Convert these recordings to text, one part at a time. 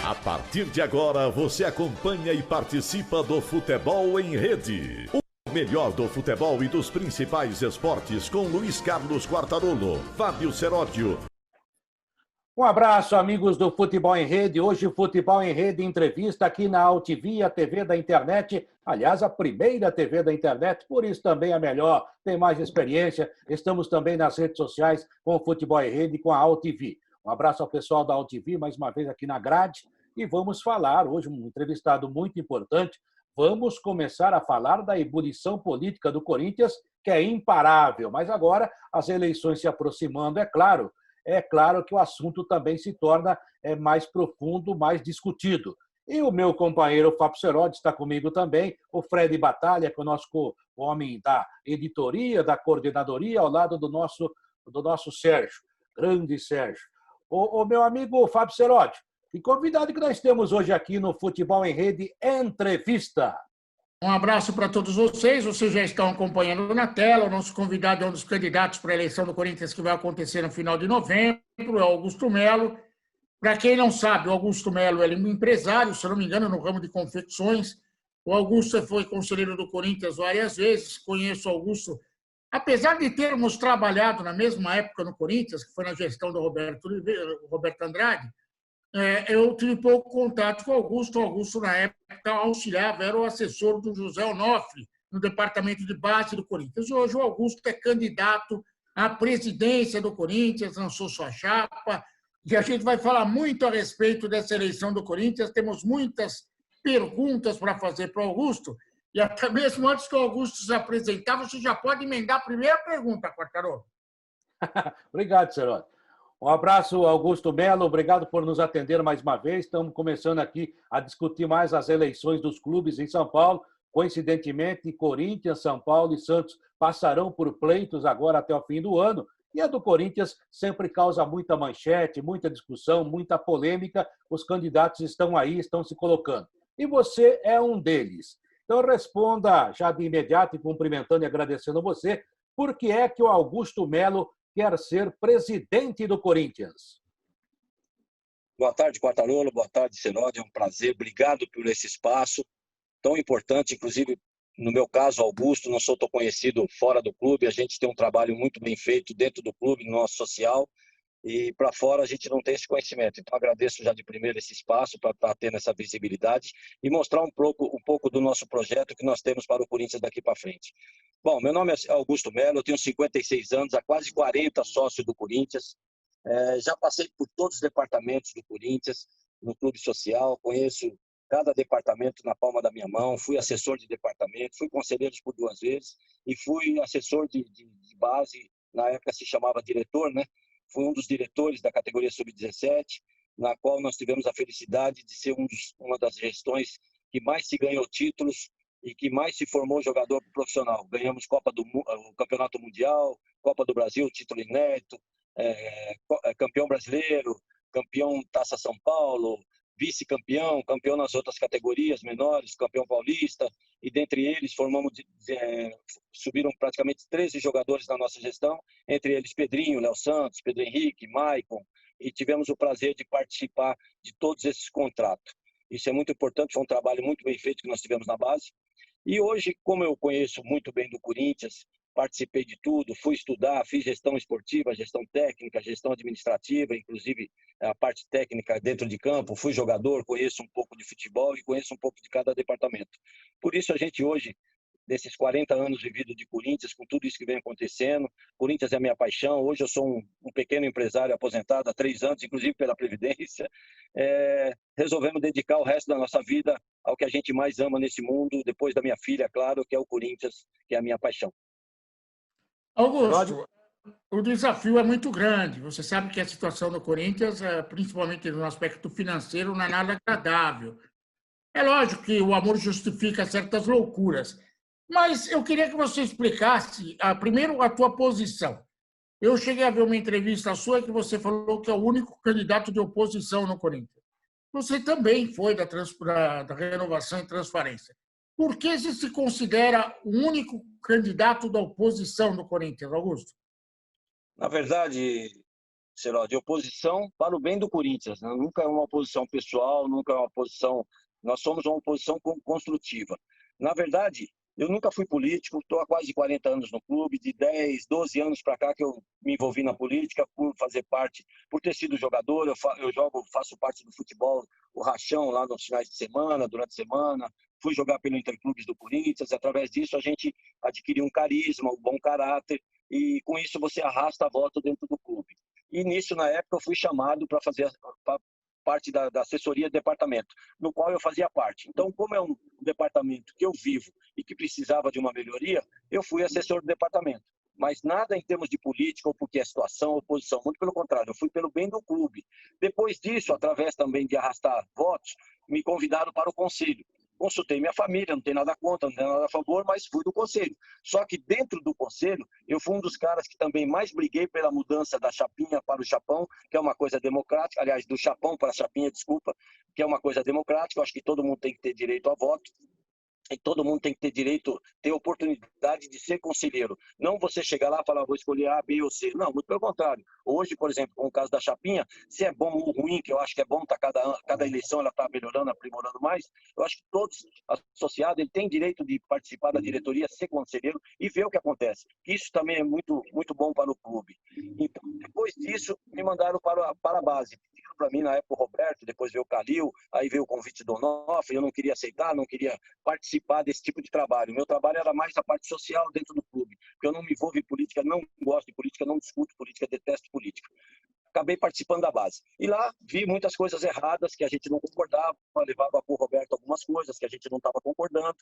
A partir de agora, você acompanha e participa do Futebol em Rede. O melhor do futebol e dos principais esportes com Luiz Carlos Quartarolo, Fábio Seródio. Um abraço, amigos do Futebol em Rede. Hoje, o Futebol em Rede entrevista aqui na AltV, a TV da internet. Aliás, a primeira TV da internet, por isso também a melhor, tem mais experiência. Estamos também nas redes sociais com o Futebol em Rede e com a AltV. Um abraço ao pessoal da AltV, mais uma vez aqui na grade. E vamos falar, hoje, um entrevistado muito importante. Vamos começar a falar da ebulição política do Corinthians, que é imparável. Mas agora, as eleições se aproximando, é claro que o assunto também se torna mais profundo, mais discutido. E o meu companheiro Fábio Seródio está comigo também, o Fred Batalha, que é o nosso homem da editoria, da coordenadoria, ao lado do nosso Sérgio, grande Sérgio. O meu amigo Fábio Seródio, que convidado que nós temos hoje aqui no Futebol em Rede Entrevista. Um abraço para todos vocês. Vocês já estão acompanhando na tela. O nosso convidado é um dos candidatos para a eleição do Corinthians que vai acontecer no final de novembro, é o Augusto Melo. Para quem não sabe, o Augusto Melo é um empresário, se não me engano, no ramo de confecções. O Augusto foi conselheiro do Corinthians várias vezes. Conheço o Augusto, apesar de termos trabalhado na mesma época no Corinthians, que foi na gestão do Roberto Andrade. Eu tive pouco contato com o Augusto. O Augusto, na época, auxiliava, era o assessor do José Onofre, no departamento de base do Corinthians. Hoje, o Augusto é candidato à presidência do Corinthians, lançou sua chapa, e a gente vai falar muito a respeito dessa eleição do Corinthians. Temos muitas perguntas para fazer para o Augusto, e até mesmo antes que o Augusto se apresentar, você já pode emendar a primeira pergunta, Quartarolo. Obrigado, Seródio. Um abraço, Augusto Melo. Obrigado por nos atender mais uma vez. Estamos começando aqui a discutir mais as eleições dos clubes em São Paulo. Coincidentemente, Corinthians, São Paulo e Santos passarão por pleitos agora até o fim do ano. E a do Corinthians sempre causa muita manchete, muita discussão, muita polêmica. Os candidatos estão aí, estão se colocando. E você é um deles. Então, responda já de imediato, e cumprimentando e agradecendo a você, por que é que o Augusto Melo quer ser presidente do Corinthians? Boa tarde, Quartarolo. Boa tarde, Seródio. É um prazer. Obrigado por esse espaço tão importante. Inclusive, no meu caso, Augusto, não sou tão conhecido fora do clube. A gente tem um trabalho muito bem feito dentro do clube, no nosso social. E para fora a gente não tem esse conhecimento. Então, agradeço já de primeiro esse espaço para estar tendo essa visibilidade e mostrar um pouco do nosso projeto que nós temos para o Corinthians daqui para frente. Bom, meu nome é Augusto Melo, eu tenho 56 anos, há quase 40 sócio do Corinthians. Já passei por todos os departamentos do Corinthians, no clube social, conheço cada departamento na palma da minha mão, fui assessor de departamento, fui conselheiro por 2 vezes e fui assessor de base, na época se chamava diretor, né? Fui um dos diretores da categoria Sub-17, na qual nós tivemos a felicidade de ser uma das gestões que mais se ganhou títulos e que mais se formou jogador profissional. Ganhamos o Campeonato Mundial, Copa do Brasil, título inédito, campeão brasileiro, campeão Taça São Paulo, vice-campeão, campeão nas outras categorias menores, campeão paulista, e dentre eles subiram praticamente 13 jogadores na nossa gestão, entre eles Pedrinho, Léo Santos, Pedro Henrique, Maicon, e tivemos o prazer de participar de todos esses contratos. Isso é muito importante, foi um trabalho muito bem feito que nós tivemos na base. E hoje, como eu conheço muito bem do Corinthians, participei de tudo, fui estudar, fiz gestão esportiva, gestão técnica, gestão administrativa, inclusive a parte técnica dentro de campo, fui jogador, conheço um pouco de futebol e conheço um pouco de cada departamento. Por isso a gente hoje, desses 40 anos vividos de Corinthians, com tudo isso que vem acontecendo, Corinthians é a minha paixão, hoje eu sou um pequeno empresário aposentado há 3 anos, inclusive pela Previdência, resolvemos dedicar o resto da nossa vida ao que a gente mais ama nesse mundo, depois da minha filha, claro, que é o Corinthians, que é a minha paixão. Augusto, o desafio é muito grande. Você sabe que a situação do Corinthians, principalmente no aspecto financeiro, não é nada agradável. É lógico que o amor justifica certas loucuras, mas eu queria que você explicasse, primeiro, a tua posição. Eu cheguei a ver uma entrevista sua que você falou que é o único candidato de oposição no Corinthians. Você também foi da Renovação e Transparência. Por que você se considera o único candidato da oposição do Corinthians, Augusto? Na verdade, Será de oposição para o bem do Corinthians, né? Nunca é uma oposição pessoal, nunca é uma oposição. Nós somos uma oposição construtiva. Na verdade, eu nunca fui político, estou há quase 40 anos no clube, de 10, 12 anos para cá que eu me envolvi na política, por fazer parte, por ter sido jogador, eu jogo, faço parte do futebol, o rachão lá nos finais de semana, durante a semana, fui jogar pelo Interclubes do Corinthians, através disso a gente adquiriu um carisma, um bom caráter, e com isso você arrasta voto dentro do clube. E nisso, na época, eu fui chamado para fazer parte da assessoria do departamento, no qual eu fazia parte. Então, como é um departamento que eu vivo e que precisava de uma melhoria, eu fui assessor do departamento. Mas nada em termos de política ou porque é situação ou oposição, muito pelo contrário, eu fui pelo bem do clube. Depois disso, através também de arrastar votos, me convidaram para o conselho. Consultei minha família, não tem nada contra, não tem nada a favor, mas fui do conselho. Só que dentro do conselho, eu fui um dos caras que também mais briguei pela mudança da chapinha para o chapão, que é uma coisa democrática, aliás, do chapão para a chapinha, desculpa, que é uma coisa democrática, eu acho que todo mundo tem que ter direito a voto. E todo mundo tem que ter direito, ter oportunidade de ser conselheiro. Não você chegar lá e falar, vou escolher A, B ou C. Não, muito pelo contrário. Hoje, por exemplo, com o caso da Chapinha, se é bom ou ruim, que eu acho que é bom, tá cada eleição ela está melhorando, aprimorando mais, eu acho que todos associados ele tem direito de participar da diretoria, ser conselheiro e ver o que acontece. Isso também é muito, muito bom para o clube. Então, depois disso, me mandaram para a base. Para mim, na época, o Roberto, depois veio o Calil, aí veio o convite do Onofre, eu não queria aceitar, não queria participar desse tipo de trabalho. Meu trabalho era mais a parte social dentro do clube, porque eu não me envolvo em política, não gosto de política, não discuto política, detesto política. Acabei participando da base. E lá vi muitas coisas erradas que a gente não concordava, levava para o Roberto algumas coisas que a gente não estava concordando,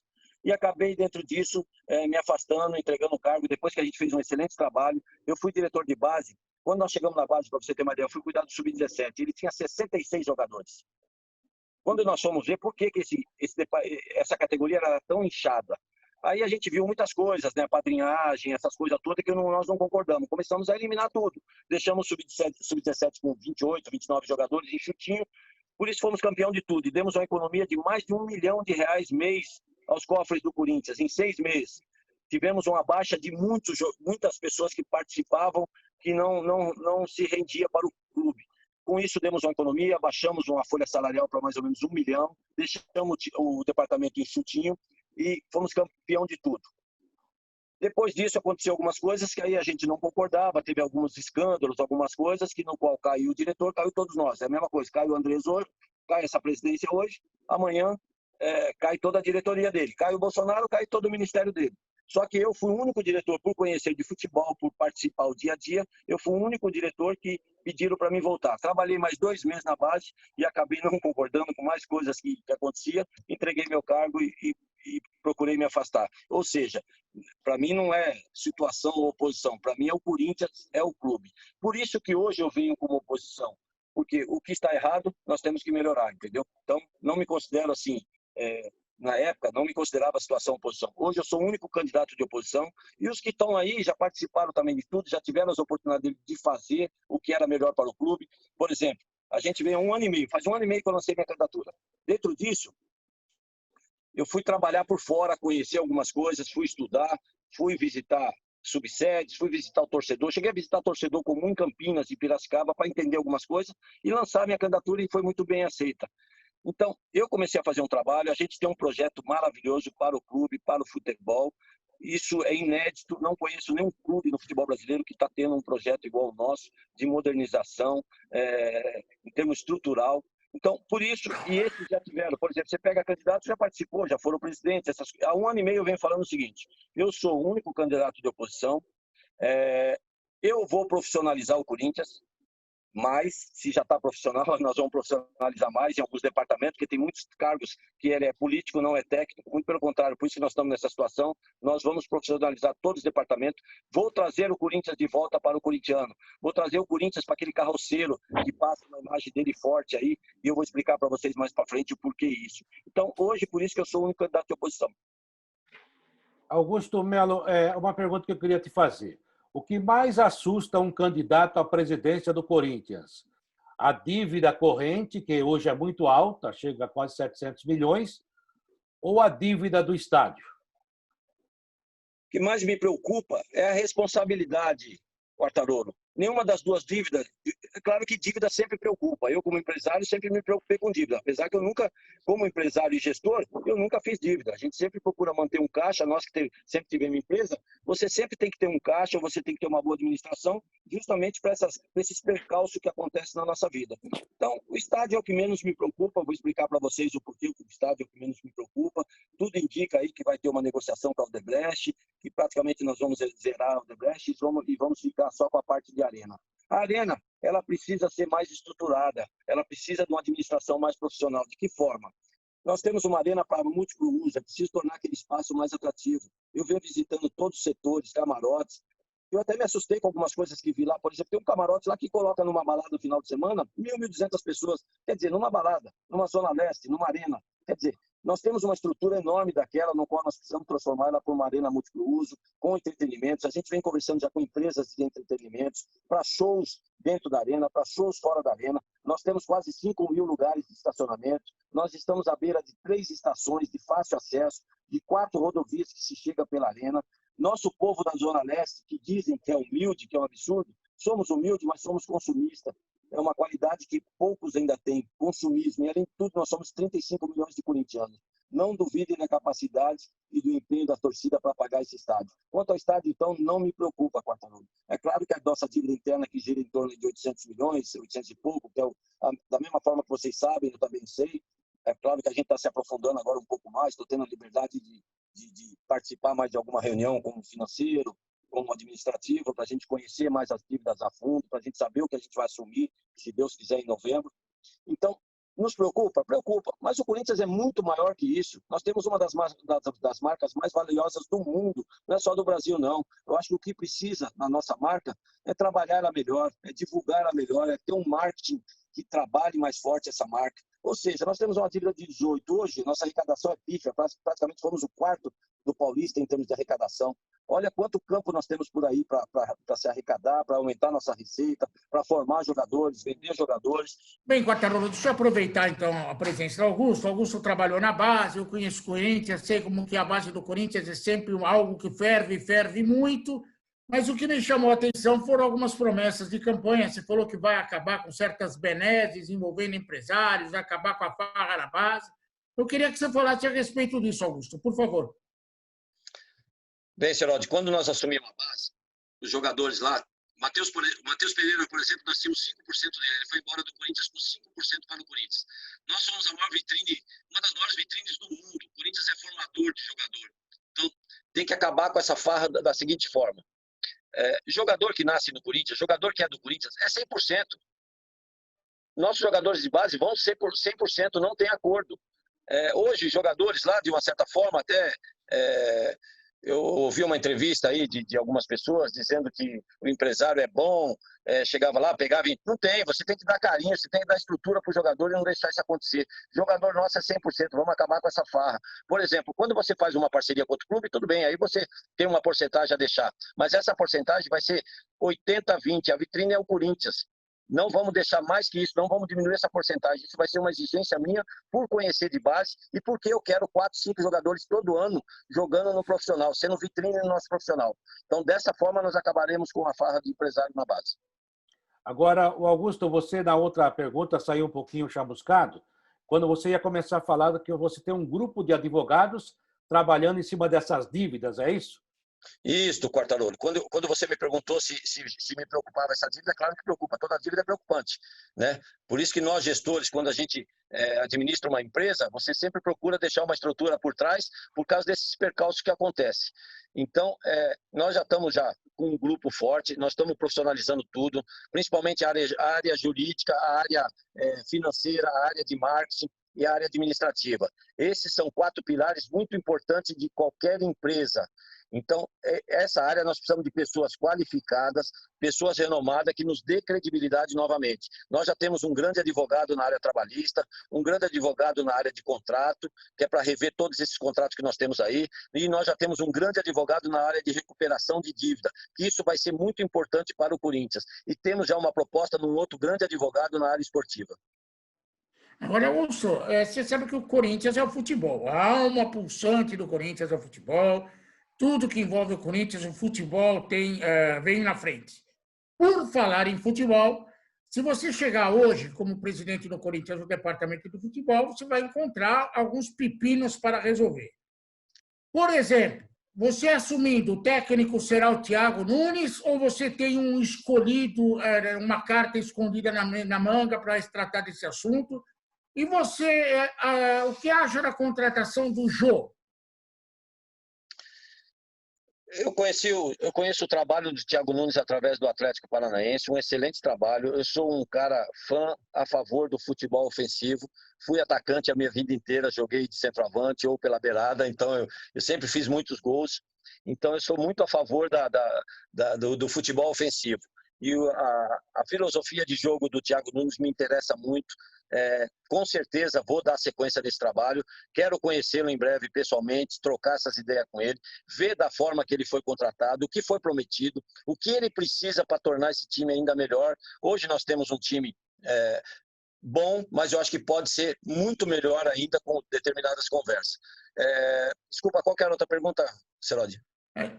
e acabei dentro disso me afastando, entregando o cargo. Depois que a gente fez um excelente trabalho, eu fui diretor de base. Quando nós chegamos na base, para você ter uma ideia, eu fui cuidar do Sub-17, ele tinha 66 jogadores. Quando nós fomos ver por que essa categoria era tão inchada, aí a gente viu muitas coisas, né? Padrinhagem, essas coisas todas que nós não concordamos. Começamos a eliminar tudo. Deixamos o Sub-17 com 28, 29 jogadores enxutinho, por isso fomos campeão de tudo. E demos uma economia de mais de R$1 milhão mês aos cofres do Corinthians, em 6 meses. Tivemos uma baixa de muitas pessoas que participavam, que não se rendia para o clube. Com isso, demos uma economia, baixamos uma folha salarial para mais ou menos R$1 milhão, deixamos o departamento enxutinho e fomos campeão de tudo. Depois disso, aconteceu algumas coisas que aí a gente não concordava, teve alguns escândalos, algumas coisas que no qual caiu o diretor, caiu todos nós. É a mesma coisa, cai o Andrés hoje, cai essa presidência hoje, amanhã cai toda a diretoria dele. Cai o Bolsonaro, cai todo o ministério dele. Só que eu fui o único diretor, por conhecer de futebol, por participar o dia a dia, eu fui o único diretor que pediram para mim voltar. Trabalhei mais 2 meses na base e acabei não concordando com mais coisas que acontecia, entreguei meu cargo e procurei me afastar. Ou seja, para mim não é situação ou oposição, para mim é o Corinthians, é o clube. Por isso que hoje eu venho como oposição, porque o que está errado nós temos que melhorar, entendeu? Então, não me considero assim... Na época, não me considerava a situação oposição. Hoje eu sou o único candidato de oposição e os que estão aí já participaram também de tudo, já tiveram as oportunidades de fazer o que era melhor para o clube. Por exemplo, a gente veio há 1 ano e meio, faz 1 ano e meio que eu lancei minha candidatura. Dentro disso, eu fui trabalhar por fora, conhecer algumas coisas, fui estudar, fui visitar subsedes, fui visitar o torcedor, cheguei a visitar o torcedor comum em Campinas e Piracicaba para entender algumas coisas e lançar minha candidatura e foi muito bem aceita. Então, eu comecei a fazer um trabalho, a gente tem um projeto maravilhoso para o clube, para o futebol. Isso é inédito, não conheço nenhum clube no futebol brasileiro que está tendo um projeto igual ao nosso, de modernização, em termos estrutural. Então, por isso, e esses já tiveram, por exemplo, você pega candidato, já participou, já foram presidentes. Há 1 ano e meio eu venho falando o seguinte, eu sou o único candidato de oposição, eu vou profissionalizar o Corinthians, mas se já está profissional, nós vamos profissionalizar mais em alguns departamentos, porque tem muitos cargos que ele é político, não é técnico, muito pelo contrário, por isso que nós estamos nessa situação, nós vamos profissionalizar todos os departamentos, vou trazer o Corinthians de volta para o corintiano, vou trazer o Corinthians para aquele carroceiro que passa uma imagem dele forte aí, e eu vou explicar para vocês mais para frente o porquê isso. Então, hoje, por isso que eu sou o único candidato de oposição. Augusto Melo, uma pergunta que eu queria te fazer. O que mais assusta um candidato à presidência do Corinthians? A dívida corrente, que hoje é muito alta, chega a quase 700 milhões, ou a dívida do estádio? O que mais me preocupa é a responsabilidade, Quartarolo. Nenhuma das duas dívidas. É claro que dívida sempre preocupa. Eu, como empresário, sempre me preocupei com dívida. Apesar que eu nunca, como empresário e gestor, eu nunca fiz dívida. A gente sempre procura manter um caixa. Nós que sempre tivemos empresa, você sempre tem que ter um caixa, você tem que ter uma boa administração, justamente para esses percalços que acontecem na nossa vida. Então, o estádio é o que menos me preocupa. Vou explicar para vocês o porquê o estádio é o que menos me preocupa. Tudo indica aí que vai ter uma negociação com a Odebrecht, que praticamente nós vamos zerar a Odebrecht e vamos ficar só com a parte de arena. A arena, ela precisa ser mais estruturada, ela precisa de uma administração mais profissional. De que forma? Nós temos uma arena para múltiplo uso, é preciso tornar aquele espaço mais atrativo. Eu venho visitando todos os setores, camarotes. Eu até me assustei com algumas coisas que vi lá. Por exemplo, tem um camarote lá que coloca numa balada no final de semana 1.200 pessoas. Quer dizer, numa balada, numa zona leste, numa arena. Quer dizer, nós temos uma estrutura enorme daquela, no qual nós precisamos transformar ela para uma arena múltiplo uso, com entretenimentos. A gente vem conversando já com empresas de entretenimentos, para shows dentro da arena, para shows fora da arena. Nós temos quase 5.000 lugares de estacionamento. Nós estamos à beira de 3 estações de fácil acesso, de 4 rodovias que se chega pela arena. Nosso povo da Zona Leste, que dizem que é humilde, que é um absurdo, somos humildes, mas somos consumistas. É uma qualidade que poucos ainda têm, consumismo. E, além de tudo, nós somos 35 milhões de corintianos. Não duvidem da capacidade e do empenho da torcida para pagar esse estádio. Quanto ao estádio, então, não me preocupa, Quartarolo. É claro que a nossa dívida interna, que gira em torno de 800 milhões, 800 e pouco, que é da mesma forma que vocês sabem, eu também sei. É claro que a gente está se aprofundando agora um pouco mais, estou tendo a liberdade de participar mais de alguma reunião como financeiro, como administrativo, para a gente conhecer mais as dívidas a fundo, para a gente saber o que a gente vai assumir, se Deus quiser, em novembro. Então, nos preocupa? Preocupa. Mas o Corinthians é muito maior que isso. Nós temos uma das marcas mais valiosas do mundo, não é só do Brasil, não. Eu acho que o que precisa na nossa marca é trabalhar ela melhor, é divulgar ela melhor, é ter um marketing que trabalhe mais forte essa marca. Ou seja, nós temos uma dívida de 18. Hoje, nossa arrecadação é pífia. Praticamente fomos o quarto do Paulista em termos de arrecadação. Olha quanto campo nós temos por aí para se arrecadar, para aumentar nossa receita, para formar jogadores, vender jogadores. Bem, Quartarolo, deixa eu aproveitar, então, a presença do Augusto. O Augusto trabalhou na base, eu conheço o Corinthians, sei como que a base do Corinthians é sempre algo que ferve muito. Mas o que me chamou a atenção foram algumas promessas de campanha. Você falou que vai acabar com certas benesses envolvendo empresários, vai acabar com a farra na base. Eu queria que você falasse a respeito disso, Augusto, por favor. Bem, Serode, quando nós assumimos a base, os jogadores lá, o Matheus Pereira, por exemplo, nós tínhamos 5% dele, ele foi embora do Corinthians com 5% para o Corinthians. Nós somos a maior vitrine, uma das maiores vitrines do mundo. O Corinthians é formador de jogador. Então, tem que acabar com essa farra da seguinte forma. Jogador que nasce no Corinthians, jogador que é do Corinthians, é 100%. Nossos jogadores de base vão ser por 100%, não tem acordo. Hoje, jogadores lá, de uma certa forma, até eu ouvi uma entrevista aí de algumas pessoas dizendo que o empresário é bom, chegava lá, pegava e... Não tem, você tem que dar carinho, você tem que dar estrutura para o jogador e não deixar isso acontecer. Jogador nosso é 100%, vamos acabar com essa farra. Por exemplo, quando você faz uma parceria com outro clube, tudo bem, aí você tem uma porcentagem a deixar. Mas essa porcentagem vai ser 80-20, a vitrine é o Corinthians. Não vamos deixar mais que isso, não vamos diminuir essa porcentagem. Isso vai ser uma exigência minha por conhecer de base e porque eu quero 4, 5 jogadores todo ano jogando no profissional, sendo vitrine no nosso profissional. Então, dessa forma, nós acabaremos com a farra de empresário na base. Agora, o Augusto, você na outra pergunta saiu um pouquinho chamuscado, quando você ia começar a falar que você tem um grupo de advogados trabalhando em cima dessas dívidas, é isso? Isso, Quartarolo. Quando você me perguntou se me preocupava essa dívida, é claro que preocupa. Toda dívida é preocupante, né? Por isso que nós, gestores, quando a gente administra uma empresa, você sempre procura deixar uma estrutura por trás por causa desses percalços que acontecem. Então, nós já estamos com um grupo forte, nós estamos profissionalizando tudo, principalmente a área jurídica, a área financeira, a área de marketing e a área administrativa. Esses são 4 pilares muito importantes de qualquer empresa. Então, essa área nós precisamos de pessoas qualificadas, pessoas renomadas que nos dê credibilidade novamente. Nós já temos um grande advogado na área trabalhista, um grande advogado na área de contrato, que é para rever todos esses contratos que nós temos aí, e nós já temos um grande advogado na área de recuperação de dívida, que isso vai ser muito importante para o Corinthians. E temos já uma proposta de um outro grande advogado na área esportiva. Agora, Wilson, você sabe que o Corinthians é o futebol. A alma pulsante do Corinthians é o futebol. Tudo que envolve o Corinthians, o futebol vem na frente. Por falar em futebol, se você chegar hoje como presidente do Corinthians no departamento do futebol, você vai encontrar alguns pepinos para resolver. Por exemplo, você assumindo o técnico será o Thiago Nunes ou você tem um escolhido, uma carta escondida na manga para se tratar desse assunto? E você, o que acha da contratação do Jô? Eu conheço o trabalho do Thiago Nunes através do Atlético Paranaense, um excelente trabalho. Eu sou um cara fã a favor do futebol ofensivo. Fui atacante a minha vida inteira, joguei de centroavante ou pela beirada, então eu sempre fiz muitos gols. Então eu sou muito a favor do futebol ofensivo. E a filosofia de jogo do Thiago Nunes me interessa muito. Com certeza vou dar sequência nesse trabalho. Quero conhecê-lo em breve pessoalmente, trocar essas ideias com ele, ver da forma que ele foi contratado, o que foi prometido, o que ele precisa para tornar esse time ainda melhor. Hoje nós temos um time bom, mas eu acho que pode ser muito melhor ainda com determinadas conversas. Desculpa, qual que era a outra pergunta, Serodi?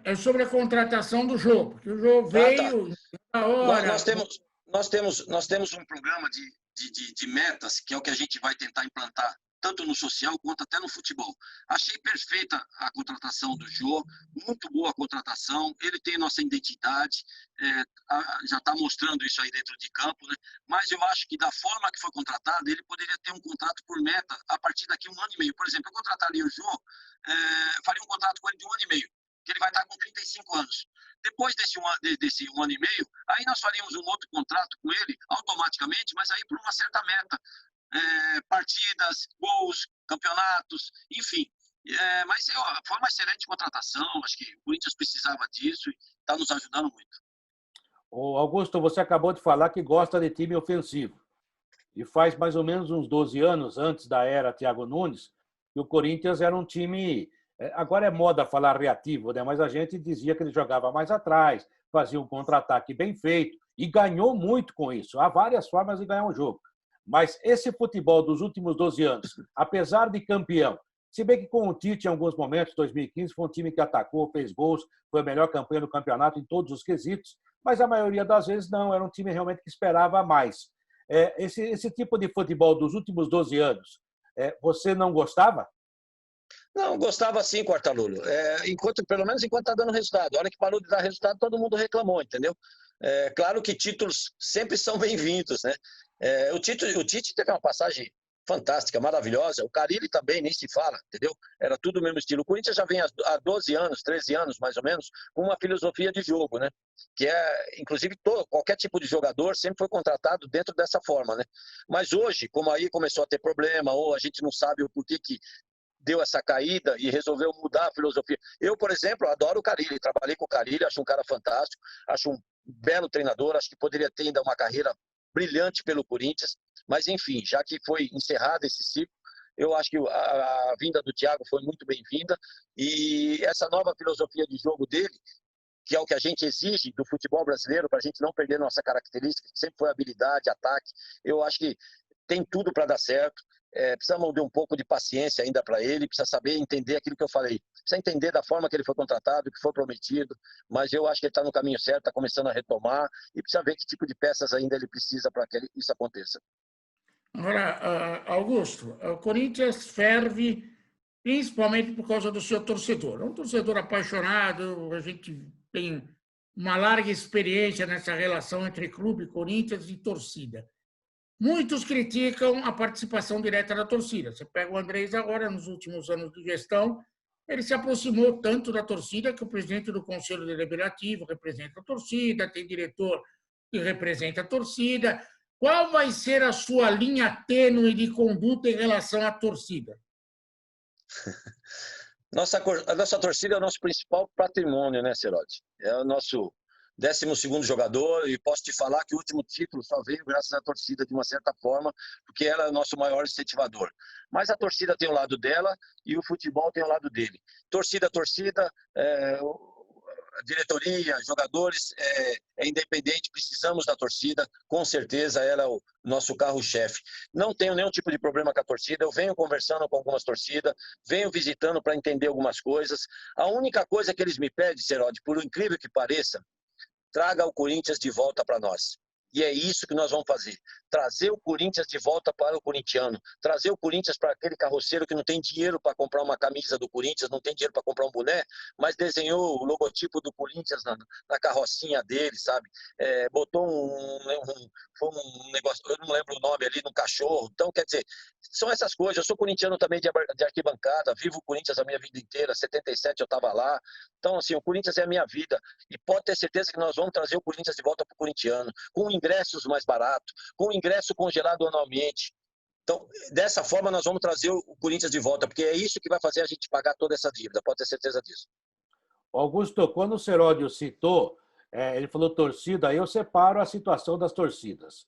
É sobre a contratação do Jô, porque o Jô veio na hora. Nós temos um programa de metas, que é o que a gente vai tentar implantar, tanto no social quanto até no futebol. Achei perfeita a contratação do Jô, muito boa a contratação, ele tem nossa identidade, já está mostrando isso aí dentro de campo, né? Mas eu acho que da forma que foi contratado, ele poderia ter um contrato por meta a partir daqui 1 ano e meio. Por exemplo, eu contrataria o Jô, faria um contrato com ele de 1 ano e meio, que ele vai estar com 35 anos. Depois desse 1 ano e meio, aí nós faríamos um outro contrato com ele, automaticamente, mas aí por uma certa meta. Partidas, gols, campeonatos, enfim. Mas foi uma excelente contratação, acho que o Corinthians precisava disso e está nos ajudando muito. Ô Augusto, você acabou de falar que gosta de time ofensivo. E faz mais ou menos uns 12 anos, antes da era Thiago Nunes, que o Corinthians era um time... Agora é moda falar reativo, né? Mas a gente dizia que ele jogava mais atrás, fazia um contra-ataque bem feito e ganhou muito com isso. Há várias formas de ganhar um jogo. Mas esse futebol dos últimos 12 anos, apesar de campeão, se bem que com o Tite, em alguns momentos, 2015, foi um time que atacou, fez gols, foi a melhor campanha do campeonato em todos os quesitos, mas a maioria das vezes não, era um time realmente que esperava mais. Esse tipo de futebol dos últimos 12 anos, você não gostava? Não, gostava sim, Quartarolo. Pelo menos enquanto está dando resultado. A hora que parou de dar resultado, todo mundo reclamou, entendeu? Claro que títulos sempre são bem-vindos, né? O Tite teve uma passagem fantástica, maravilhosa. O Carille também, nem se fala, entendeu? Era tudo o mesmo estilo. O Corinthians já vem há 12 anos, 13 anos, mais ou menos, com uma filosofia de jogo, né? Que inclusive, qualquer tipo de jogador sempre foi contratado dentro dessa forma, né? Mas hoje, como aí começou a ter problema, ou a gente não sabe o porquê que deu essa caída e resolveu mudar a filosofia. Eu, por exemplo, adoro o Carille, trabalhei com o Carille, acho um cara fantástico, acho um belo treinador, acho que poderia ter ainda uma carreira brilhante pelo Corinthians, mas enfim, já que foi encerrado esse ciclo, eu acho que a vinda do Thiago foi muito bem-vinda e essa nova filosofia de jogo dele, que é o que a gente exige do futebol brasileiro, para a gente não perder nossa característica, que sempre foi habilidade, ataque, eu acho que tem tudo para dar certo. Precisamos de um pouco de paciência ainda para ele, precisa saber entender aquilo que eu falei, precisa entender da forma que ele foi contratado, o que foi prometido, mas eu acho que ele está no caminho certo, está começando a retomar e precisa ver que tipo de peças ainda ele precisa para que isso aconteça. Agora, Augusto, o Corinthians ferve principalmente por causa do seu torcedor. É um torcedor apaixonado, a gente tem uma larga experiência nessa relação entre clube, Corinthians e torcida. Muitos criticam a participação direta da torcida. Você pega o Andrés agora, nos últimos anos de gestão, ele se aproximou tanto da torcida que o presidente do Conselho Deliberativo representa a torcida, tem diretor que representa a torcida. Qual vai ser a sua linha tênue de conduta em relação à torcida? A nossa torcida é o nosso principal patrimônio, né, Serodi? É o nosso 12º jogador e posso te falar que o último título só veio graças à torcida de uma certa forma, porque ela é o nosso maior incentivador. Mas a torcida tem o lado dela e o futebol tem o lado dele. Torcida, diretoria, jogadores, é independente, precisamos da torcida, com certeza ela é o nosso carro-chefe. Não tenho nenhum tipo de problema com a torcida, eu venho conversando com algumas torcidas, venho visitando para entender algumas coisas. A única coisa que eles me pedem, Serodi, por incrível que pareça, traga o Corinthians de volta para nós. E é isso que nós vamos fazer. Trazer o Corinthians de volta para o corintiano. Trazer o Corinthians para aquele carroceiro que não tem dinheiro para comprar uma camisa do Corinthians, não tem dinheiro para comprar um boné, mas desenhou o logotipo do Corinthians na carrocinha dele, sabe? Botou um negócio, eu não lembro o nome ali, no cachorro. Então, quer dizer, são essas coisas. Eu sou corintiano também de arquibancada, vivo o Corinthians a minha vida inteira. 77 eu estava lá. Então, assim, o Corinthians é a minha vida. E pode ter certeza que nós vamos trazer o Corinthians de volta para o corintiano, com ingressos mais baratos, com ingresso congelado anualmente. Então, dessa forma, nós vamos trazer o Corinthians de volta, porque é isso que vai fazer a gente pagar toda essa dívida, pode ter certeza disso. Augusto, quando o Seródio citou, ele falou torcida, aí eu separo a situação das torcidas.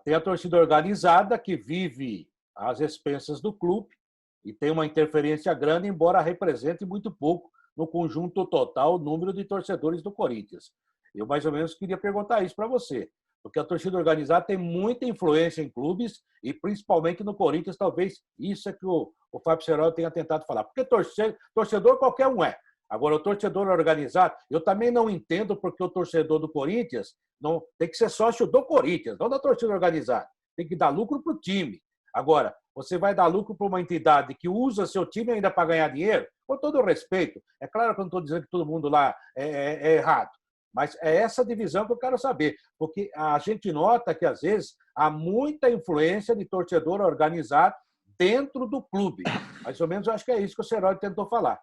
Tem a torcida organizada, que vive às expensas do clube e tem uma interferência grande, embora represente muito pouco no conjunto total o número de torcedores do Corinthians. Eu, mais ou menos, queria perguntar isso para você, porque a torcida organizada tem muita influência em clubes e, principalmente, no Corinthians, talvez isso é que o Fábio Seródio tenha tentado falar. Porque torcedor qualquer um é. Agora, o torcedor organizado, eu também não entendo porque o torcedor do Corinthians não tem que ser sócio do Corinthians, não da torcida organizada. Tem que dar lucro para o time. Agora, você vai dar lucro para uma entidade que usa seu time ainda para ganhar dinheiro? Com todo o respeito. É claro que eu não estou dizendo que todo mundo lá é errado. Mas é essa divisão que eu quero saber, porque a gente nota que, às vezes, há muita influência de torcedor organizado dentro do clube. Mais ou menos, eu acho que é isso que o Seródio tentou falar.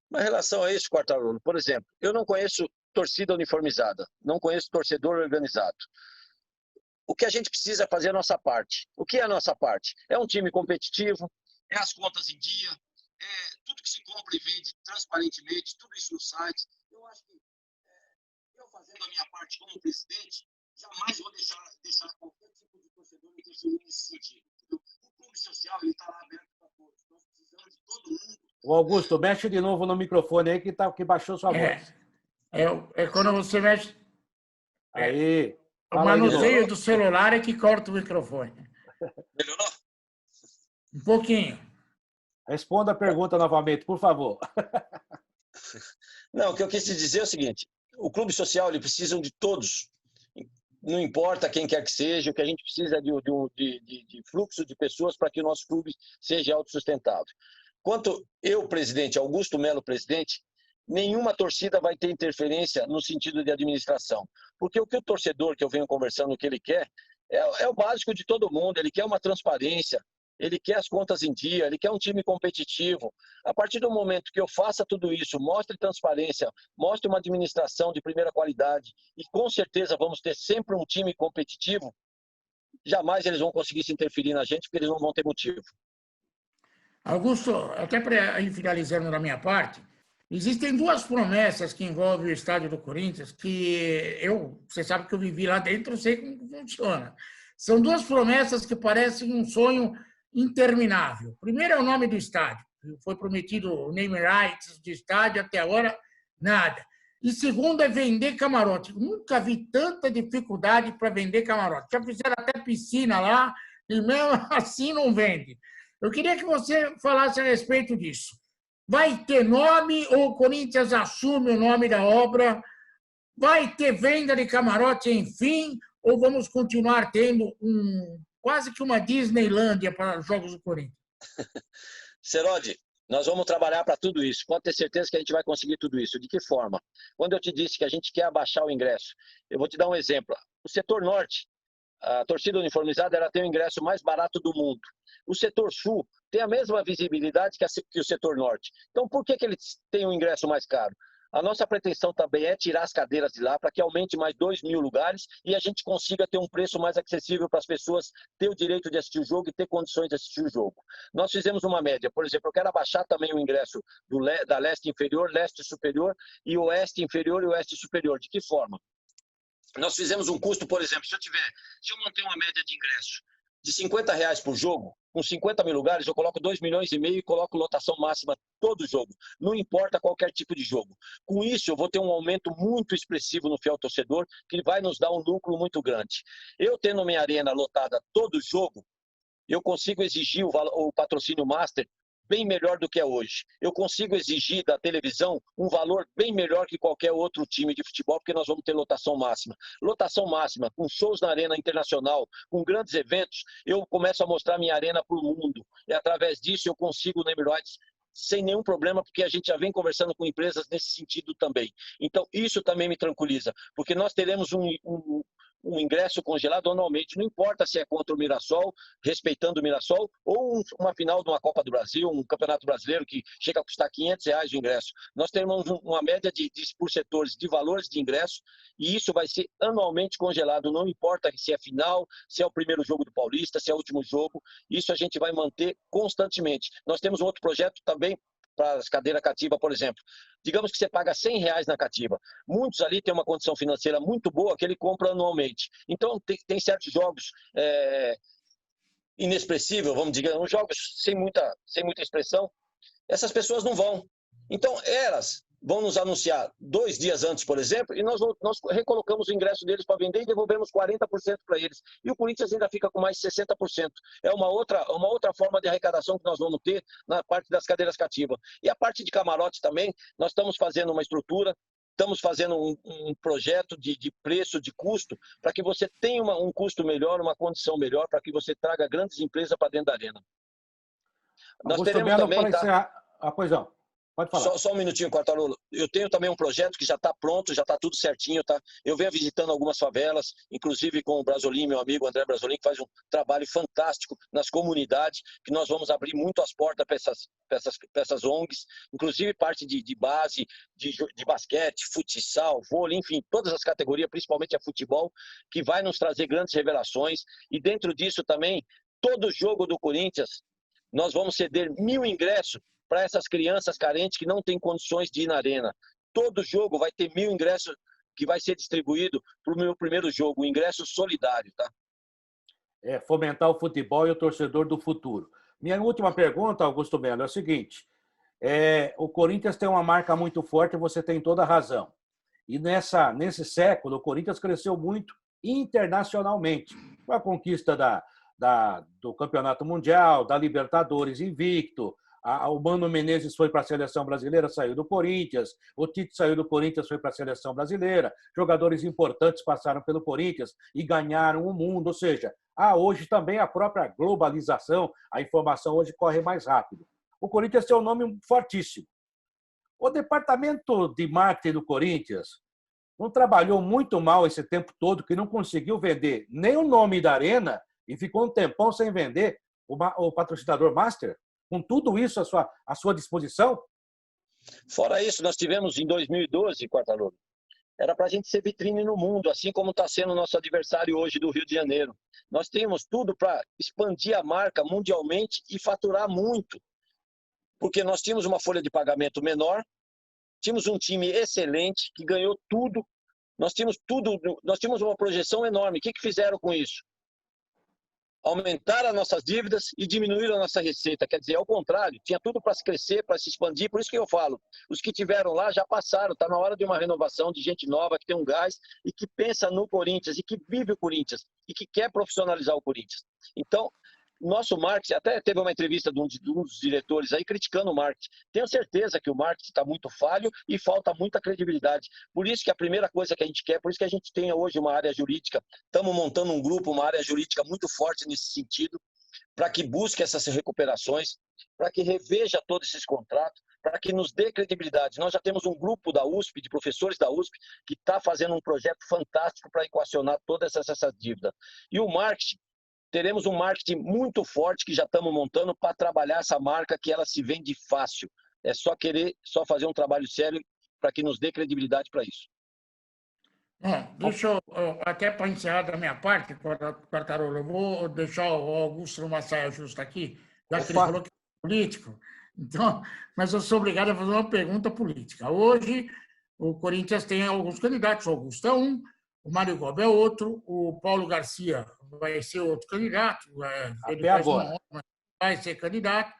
Mas em relação a isso, Quartarolo, por exemplo, eu não conheço torcida uniformizada, não conheço torcedor organizado. O que a gente precisa é fazer a nossa parte. O que é a nossa parte? É um time competitivo, é as contas em dia, é tudo que se compra e vende transparentemente, tudo isso no site. Eu acho que eu fazendo a minha parte como presidente, jamais vou deixar qualquer tipo de torcedor interferir nesse sentido. O clube social está lá aberto para todos. Nós precisamos de todo mundo. O Augusto, mexe de novo no microfone aí que baixou sua voz. Quando você mexe... Aí, o manuseio do celular é que corta o microfone. Melhorou? Um pouquinho. Responda a pergunta novamente, por favor. Não, o que eu quis te dizer é o seguinte, o clube social ele precisa de todos, não importa quem quer que seja, o que a gente precisa é de fluxo de pessoas para que o nosso clube seja autossustentável. Quanto eu, presidente, Augusto Melo, presidente, nenhuma torcida vai ter interferência no sentido de administração, porque o que o torcedor, que eu venho conversando, o que ele quer, é o básico de todo mundo, ele quer uma transparência, ele quer as contas em dia, ele quer um time competitivo. A partir do momento que eu faça tudo isso, mostre transparência, mostre uma administração de primeira qualidade e com certeza vamos ter sempre um time competitivo, jamais eles vão conseguir se interferir na gente porque eles não vão ter motivo. Augusto, até para ir finalizando da minha parte, existem duas promessas que envolvem o estádio do Corinthians que você sabe que eu vivi lá dentro, eu sei como funciona. São duas promessas que parecem um sonho interminável. Primeiro é o nome do estádio. Foi prometido o name rights de estádio, até agora nada. E segundo é vender camarote. Nunca vi tanta dificuldade para vender camarote. Já fizeram até piscina lá e mesmo assim não vende. Eu queria que você falasse a respeito disso. Vai ter nome ou o Corinthians assume o nome da obra? Vai ter venda de camarote, enfim? Ou vamos continuar tendo quase que uma Disneylândia para os Jogos do Corinthians? Seródio, nós vamos trabalhar para tudo isso. Pode ter certeza que a gente vai conseguir tudo isso. De que forma? Quando eu te disse que a gente quer abaixar o ingresso, eu vou te dar um exemplo. O setor norte, a torcida uniformizada, ela tem o ingresso mais barato do mundo. O setor sul tem a mesma visibilidade que o setor norte. Então, por que ele tem um ingresso mais caro? A nossa pretensão também é tirar as cadeiras de lá para que aumente mais 2.000 lugares e a gente consiga ter um preço mais acessível para as pessoas ter o direito de assistir o jogo e ter condições de assistir o jogo. Nós fizemos uma média, por exemplo, eu quero abaixar também o ingresso da leste inferior, leste superior e oeste inferior e oeste superior. De que forma? Nós fizemos um custo, por exemplo, se eu manter uma média de ingresso de R$50 por jogo, com 50.000 lugares, eu coloco 2,5 milhões e coloco lotação máxima todo jogo. Não importa qualquer tipo de jogo. Com isso, eu vou ter um aumento muito expressivo no fiel torcedor, que vai nos dar um lucro muito grande. Eu tendo minha arena lotada todo jogo, eu consigo exigir o patrocínio master bem melhor do que é hoje. Eu consigo exigir da televisão um valor bem melhor que qualquer outro time de futebol, porque nós vamos ter lotação máxima. Lotação máxima, com shows na Arena Internacional, com grandes eventos, eu começo a mostrar minha arena para o mundo. E através disso eu consigo no Emirates sem nenhum problema, porque a gente já vem conversando com empresas nesse sentido também. Então, isso também me tranquiliza, porque nós teremos um ingresso congelado anualmente, não importa se é contra o Mirassol, respeitando o Mirassol, ou uma final de uma Copa do Brasil, um Campeonato Brasileiro que chega a custar R$ 500 o ingresso. Nós teremos uma média por setores de valores de ingresso, e isso vai ser anualmente congelado, não importa se é final, se é o primeiro jogo do Paulista, se é o último jogo, isso a gente vai manter constantemente. Nós temos um outro projeto também para as cadeiras cativas, por exemplo. Digamos que você paga R$ 100 na cativa. Muitos ali têm uma condição financeira muito boa que ele compra anualmente. Então, tem certos jogos inexpressíveis, vamos dizer, uns jogos sem muita expressão. Essas pessoas não vão. Então, elas vão nos anunciar 2 dias antes, por exemplo, e nós recolocamos o ingresso deles para vender e devolvemos 40% para eles. E o Corinthians ainda fica com mais 60%. É uma outra forma de arrecadação que nós vamos ter na parte das cadeiras cativas. E a parte de camarote também, nós estamos fazendo uma estrutura, estamos fazendo um projeto de preço, de custo, para que você tenha um custo melhor, uma condição melhor, para que você traga grandes empresas para dentro da arena. Nós teremos também, tá? Pois não. Pode falar. Só um minutinho, Quartarolo. Eu tenho também um projeto que já está pronto, já está tudo certinho, tá? Eu venho visitando algumas favelas, inclusive com o Brasolim, meu amigo André Brasolim, que faz um trabalho fantástico nas comunidades, que nós vamos abrir muito as portas para essas ONGs, inclusive parte de base, de basquete, futsal, vôlei, enfim, todas as categorias, principalmente a futebol, que vai nos trazer grandes revelações. E dentro disso também, todo jogo do Corinthians, nós vamos ceder 1.000 ingressos para essas crianças carentes que não têm condições de ir na arena. Todo jogo vai ter 1.000 ingressos que vai ser distribuído para o meu primeiro jogo, um ingresso solidário, tá? Fomentar o futebol e o torcedor do futuro. Minha última pergunta, Augusto Melo, é o seguinte. O Corinthians tem uma marca muito forte, você tem toda a razão. E nesse século, o Corinthians cresceu muito internacionalmente. Com a conquista do Campeonato Mundial, da Libertadores invicto, o Mano Menezes foi para a Seleção Brasileira, saiu do Corinthians. O Tite saiu do Corinthians, foi para a Seleção Brasileira. Jogadores importantes passaram pelo Corinthians e ganharam o mundo. Ou seja, hoje também a própria globalização, a informação hoje corre mais rápido. O Corinthians tem um nome fortíssimo. O departamento de marketing do Corinthians não trabalhou muito mal esse tempo todo, que não conseguiu vender nem o nome da arena e ficou um tempão sem vender o patrocinador Master? Com tudo isso à sua disposição? Fora isso, nós tivemos em 2012, Quartarolo, era para a gente ser vitrine no mundo, assim como está sendo o nosso adversário hoje do Rio de Janeiro. Nós temos tudo para expandir a marca mundialmente e faturar muito, porque nós tínhamos uma folha de pagamento menor, tínhamos um time excelente que ganhou tudo, nós tínhamos uma projeção enorme. O que fizeram com isso? Aumentaram as nossas dívidas e diminuíram a nossa receita. Quer dizer, ao contrário, tinha tudo para se crescer, para se expandir. Por isso que eu falo, os que tiveram lá já passaram. Está na hora de uma renovação, de gente nova que tem um gás e que pensa no Corinthians e que vive o Corinthians e que quer profissionalizar o Corinthians. Então, nosso marketing, até teve uma entrevista de um dos diretores aí criticando o marketing. Tenho certeza que o marketing está muito falho e falta muita credibilidade. Por isso que a primeira coisa que a gente quer, por isso que a gente tem hoje uma área jurídica, estamos montando um grupo, uma área jurídica muito forte nesse sentido, para que busque essas recuperações, para que reveja todos esses contratos, para que nos dê credibilidade. Nós já temos um grupo da USP, de professores da USP, que está fazendo um projeto fantástico para equacionar todas essas dívidas. E o marketing, teremos um marketing muito forte que já estamos montando para trabalhar essa marca que ela se vende fácil. É só fazer um trabalho sério para que nos dê credibilidade para isso. Deixa eu, até para encerrar da minha parte, Quartarolo, eu vou deixar o Augusto numa saia justa aqui, já que ele falou que é político. Então, mas eu sou obrigado a fazer uma pergunta política. Hoje, o Corinthians tem alguns candidatos, o Augusto é um, o Mário Gomes é outro, o Paulo Garcia vai ser outro candidato, ele vai ser candidato,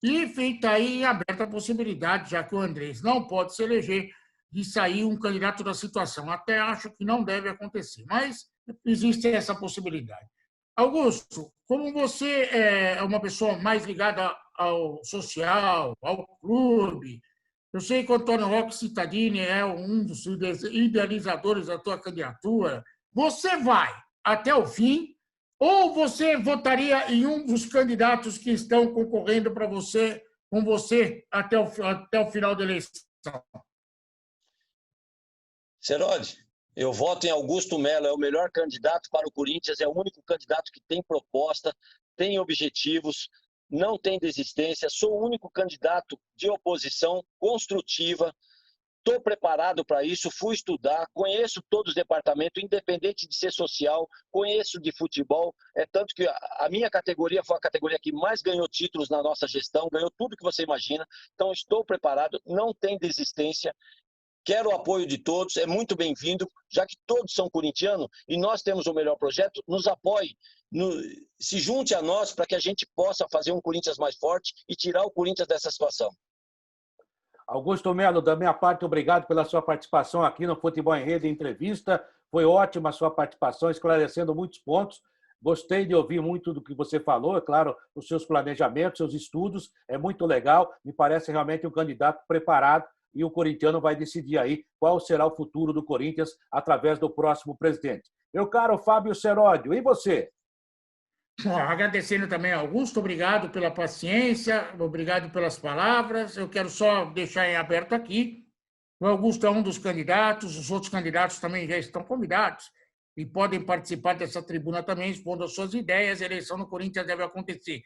e feita aí aberta a possibilidade, já que o Andrés não pode se eleger, de sair um candidato da situação. Até acho que não deve acontecer, mas existe essa possibilidade. Augusto, como você é uma pessoa mais ligada ao social, ao clube. Eu sei que o Antônio Roque Cittadini é um dos idealizadores da tua candidatura. Você vai até o fim ou você votaria em um dos candidatos que estão concorrendo com você até o final da eleição? Serode, eu voto em Augusto Melo, é o melhor candidato para o Corinthians, é o único candidato que tem proposta, tem objetivos, não tem desistência, sou o único candidato de oposição construtiva, estou preparado para isso, fui estudar, conheço todos os departamentos, independente de ser social, conheço de futebol, é tanto que a minha categoria foi a categoria que mais ganhou títulos na nossa gestão, ganhou tudo que você imagina, então estou preparado, não tem desistência, quero o apoio de todos, é muito bem-vindo, já que todos são corintianos e nós temos o melhor projeto, nos apoie, se junte a nós para que a gente possa fazer um Corinthians mais forte e tirar o Corinthians dessa situação. Augusto Melo, da minha parte, obrigado pela sua participação aqui no Futebol em Rede Entrevista. Foi ótima a sua participação, esclarecendo muitos pontos. Gostei de ouvir muito do que você falou, é claro, os seus planejamentos, seus estudos, é muito legal. Me parece realmente um candidato preparado e o corintiano vai decidir aí qual será o futuro do Corinthians através do próximo presidente. Meu caro Fábio Seródio, e você? Agradecendo também ao Augusto, obrigado pela paciência, obrigado pelas palavras. Eu quero só deixar em aberto aqui, o Augusto é um dos candidatos, os outros candidatos também já estão convidados e podem participar dessa tribuna também, expondo as suas ideias. A eleição no Corinthians deve acontecer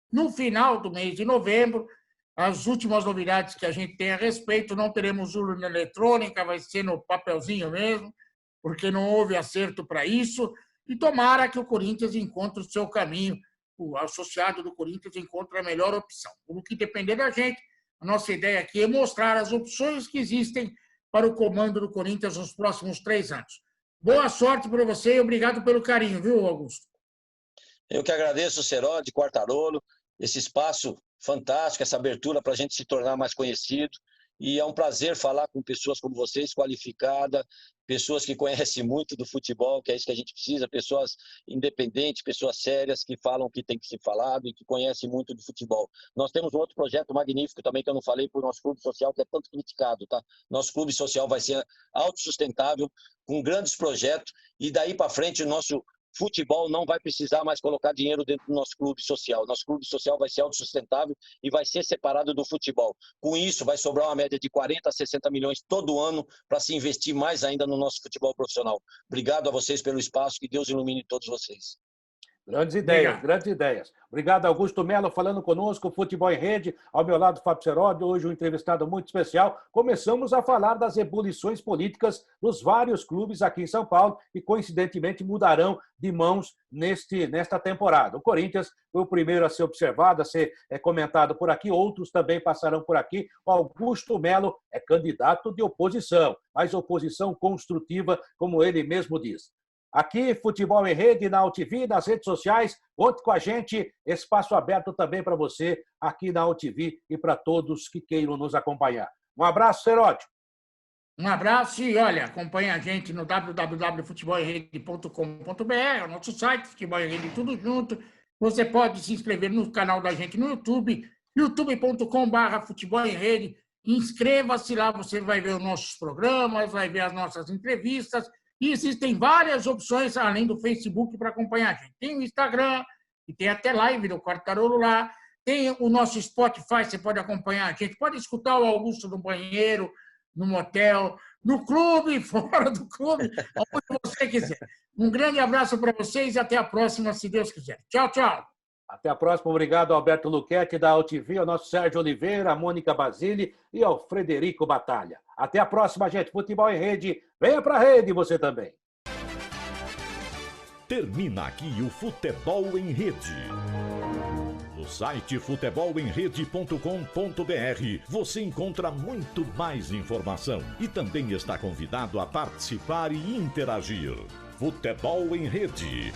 no final do mês de novembro. As últimas novidades que a gente tem a respeito, não teremos urna eletrônica, vai ser no papelzinho mesmo, porque não houve acerto para isso. E tomara que o Corinthians encontre o seu caminho, o associado do Corinthians encontre a melhor opção. No que depender da gente, a nossa ideia aqui é mostrar as opções que existem para o comando do Corinthians nos próximos 3 anos. Boa sorte para você e obrigado pelo carinho, viu, Augusto? Eu que agradeço, Serode, Quartarolo, esse espaço fantástico, essa abertura para a gente se tornar mais conhecido. E é um prazer falar com pessoas como vocês, qualificadas, pessoas que conhecem muito do futebol, que é isso que a gente precisa, pessoas independentes, pessoas sérias, que falam o que tem que ser falado e que conhecem muito do futebol. Nós temos um outro projeto magnífico também, que eu não falei, para o nosso clube social, que é tanto criticado, tá? Nosso clube social vai ser autossustentável, com grandes projetos, e daí para frente o nosso futebol não vai precisar mais colocar dinheiro dentro do nosso clube social. Nosso clube social vai ser autossustentável e vai ser separado do futebol. Com isso, vai sobrar uma média de 40 a 60 milhões todo ano para se investir mais ainda no nosso futebol profissional. Obrigado a vocês pelo espaço, que Deus ilumine todos vocês. Grandes ideias, grandes ideias. Obrigado, Augusto Melo, falando conosco, Futebol em Rede. Ao meu lado, Fábio Seródio, hoje um entrevistado muito especial. Começamos a falar das ebulições políticas dos vários clubes aqui em São Paulo e, coincidentemente, mudarão de mãos nesta temporada. O Corinthians foi o primeiro a ser observado, a ser comentado por aqui, outros também passarão por aqui. O Augusto Melo é candidato de oposição, mas oposição construtiva, como ele mesmo diz. Aqui, Futebol em Rede, na UTV, nas redes sociais. Conte com a gente. Espaço aberto também para você aqui na UTV e para todos que queiram nos acompanhar. Um abraço, Seródio. Um abraço e, olha, acompanhe a gente no www.futebolemrede.com.br, é o nosso site, Futebol em Rede, tudo junto. Você pode se inscrever no canal da gente no YouTube, youtube.com/Futebol em Rede. Inscreva-se lá, você vai ver os nossos programas, vai ver as nossas entrevistas. E existem várias opções, além do Facebook, para acompanhar a gente. Tem o Instagram, que tem até live do Quartarolo lá. Tem o nosso Spotify, você pode acompanhar a gente. Pode escutar o Augusto no banheiro, no motel, no clube, fora do clube, onde você quiser. Um grande abraço para vocês e até a próxima, se Deus quiser. Tchau, tchau. Até a próxima. Obrigado ao Alberto Luquete, da UTV, ao nosso Sérgio Oliveira, a Mônica Basile e ao Frederico Batalha. Até a próxima, gente. Futebol em Rede. Venha pra rede você também. Termina aqui o Futebol em Rede. No site futebolemrede.com.br você encontra muito mais informação e também está convidado a participar e interagir. Futebol em Rede.